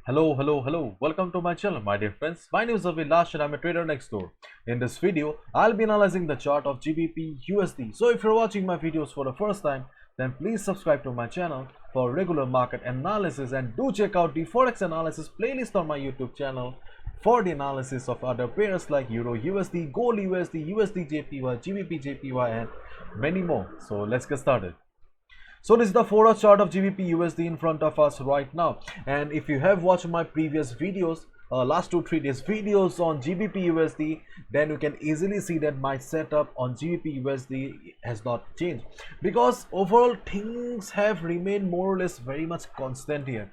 Hello. Welcome to my channel, my dear friends. My name is Avilash and I'm a trader next door. In this video, I'll be analyzing the chart of GBP USD. So if you're watching my videos for the first time, then please subscribe to my channel for regular market analysis and do check out the Forex analysis playlist on my YouTube channel for the analysis of other pairs like Euro USD, Gold USD, USD JPY, GBP JPY and many more. So let's get started. So this is the 4-hour chart of GBP USD in front of us right now, and if you have watched my previous videos, last 2-3 days videos on GBP USD, then you can easily see that my setup on GBP USD has not changed, because overall things have remained more or less very much constant here.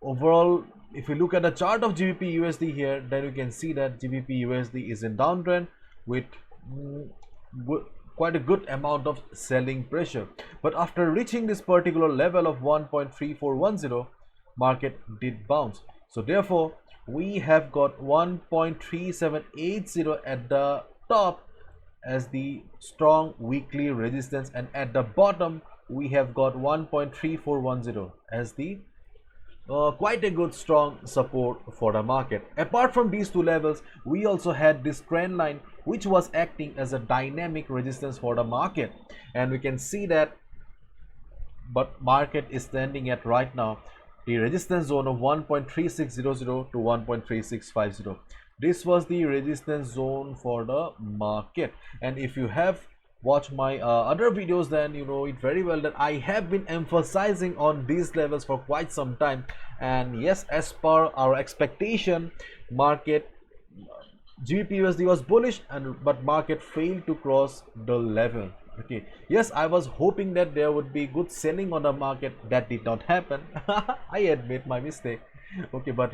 Overall, if you look at the chart of GBP USD here, then you can see that GBP USD is in downtrend with quite a good amount of selling pressure, but after reaching this particular level of 1.3410, market did bounce. So therefore we have got 1.3780 at the top as the strong weekly resistance, and at the bottom we have got 1.3410 as the quite a good strong support for the market. Apart from these two levels, we also had this trend line which was acting as a dynamic resistance for the market, and we can see that but market is standing at right now the resistance zone of 1.3600 to 1.3650. This was the resistance zone for the market, and if you have watch my other videos, then you know it very well that I have been emphasizing on these levels for quite some time. And yes, as per our expectation, market GBP USD was bullish, and but market failed to cross the level. Okay, yes, I was hoping that there would be good selling on the market. That did not happen. I admit my mistake. Okay, but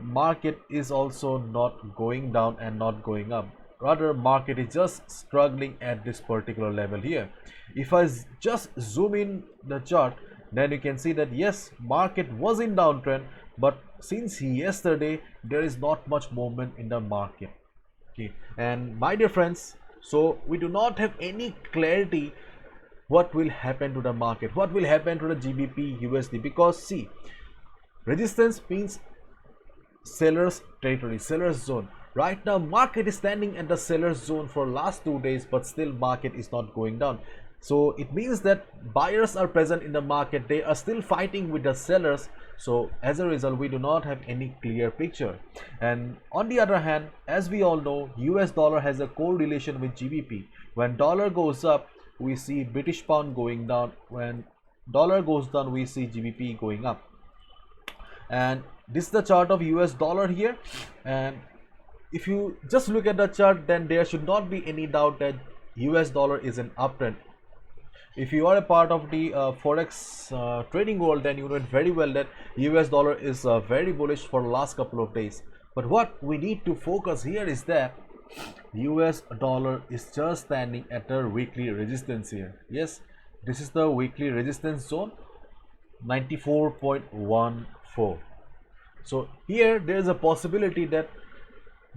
market is also not going down and not going up. Rather, market is just struggling at this particular level here. If I just zoom in the chart, then you can see that yes, market was in downtrend, but since yesterday there is not much movement in the market. Okay, and my dear friends, so we do not have any clarity what will happen to the market, what will happen to the GBP USD, because see, resistance means sellers territory, sellers zone. Right now market is standing at the sellers zone for last 2 days, but still market is not going down. So it means that buyers are present in the market, they are still fighting with the sellers. So as a result, we do not have any clear picture. And on the other hand, as we all know, US dollar has a correlation with GBP. When dollar goes up, we see British pound going down. When dollar goes down, we see GBP going up. And this is the chart of US dollar here, and if you just look at the chart, then there should not be any doubt that US dollar is an uptrend. If you are a part of the Forex trading world, then you know very well that US dollar is very bullish for the last couple of days. But what we need to focus here is that US dollar is just standing at a weekly resistance here. Yes, this is the weekly resistance zone, 94.14. So here there is a possibility that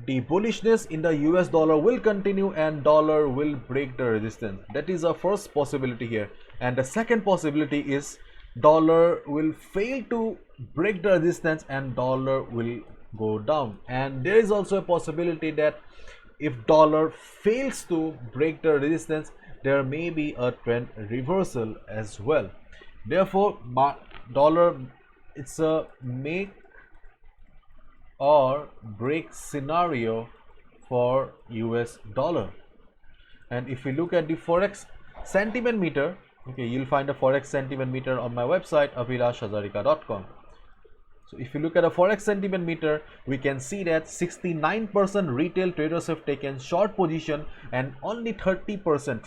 the bullishness in the US dollar will continue and dollar will break the resistance. That is a first possibility here. And the second possibility is dollar will fail to break the resistance and dollar will go down. And there is also a possibility that if dollar fails to break the resistance, there may be a trend reversal as well. Therefore, dollar, it's a make or break scenario for US dollar. And if we look at the Forex sentiment meter, okay, you'll find a Forex sentiment meter on my website avilashhazarika.com. So if you look at a Forex sentiment meter, we can see that 69% retail traders have taken short position and only 30%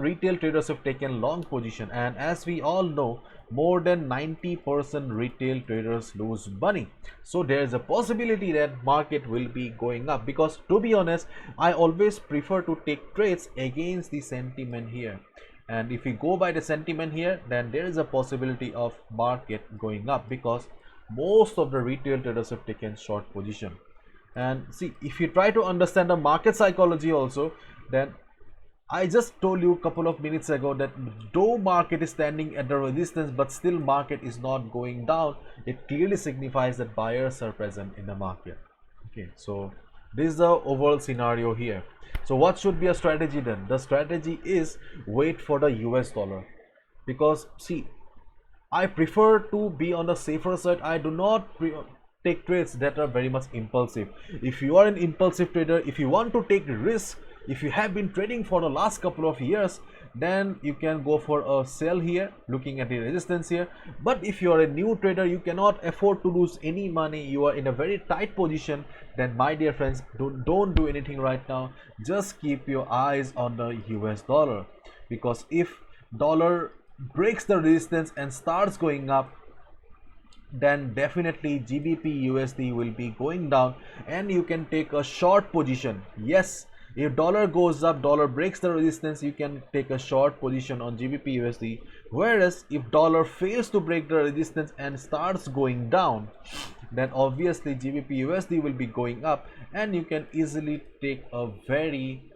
retail traders have taken long position. And as we all know, more than 90% retail traders lose money. So there is a possibility that market will be going up, because to be honest, I always prefer to take trades against the sentiment here. And if we go by the sentiment here, then there is a possibility of market going up, because most of the retail traders have taken short position. And see, if you try to understand the market psychology also, then I just told you a couple of minutes ago that though market is standing at the resistance but still market is not going down, it clearly signifies that buyers are present in the market. Okay, so this is the overall scenario here. So what should be a strategy then? The strategy is wait for the US dollar, because see, I prefer to be on the safer side. I do not take trades that are very much impulsive. If you are an impulsive trader, if you want to take risk, if you have been trading for the last couple of years, then you can go for a sell here, looking at the resistance here. But if you are a new trader, you cannot afford to lose any money, you are in a very tight position, then my dear friends, don't do anything right now. Just keep your eyes on the US dollar, because if dollar breaks the resistance and starts going up, then definitely GBP USD will be going down and you can take a short position. Yes, if dollar goes up, dollar breaks the resistance, you can take a short position on GBP USD. Whereas if dollar fails to break the resistance and starts going down, then obviously GBP USD will be going up and you can easily take a very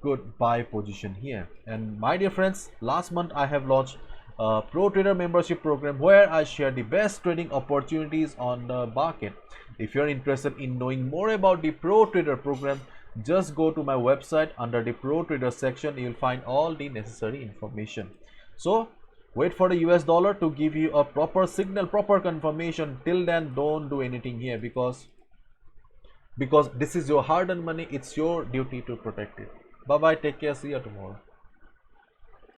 good buy position here. And my dear friends, last month I have launched a pro trader membership program where I share the best trading opportunities on the market. If you're interested in knowing more about the pro trader program, just go to my website. Under the pro trader section you'll find all the necessary information. So wait for the US dollar to give you a proper signal, proper confirmation. Till then, don't do anything here, because this is your hard-earned money. It's your duty to protect it. Bye bye, take care, see you tomorrow.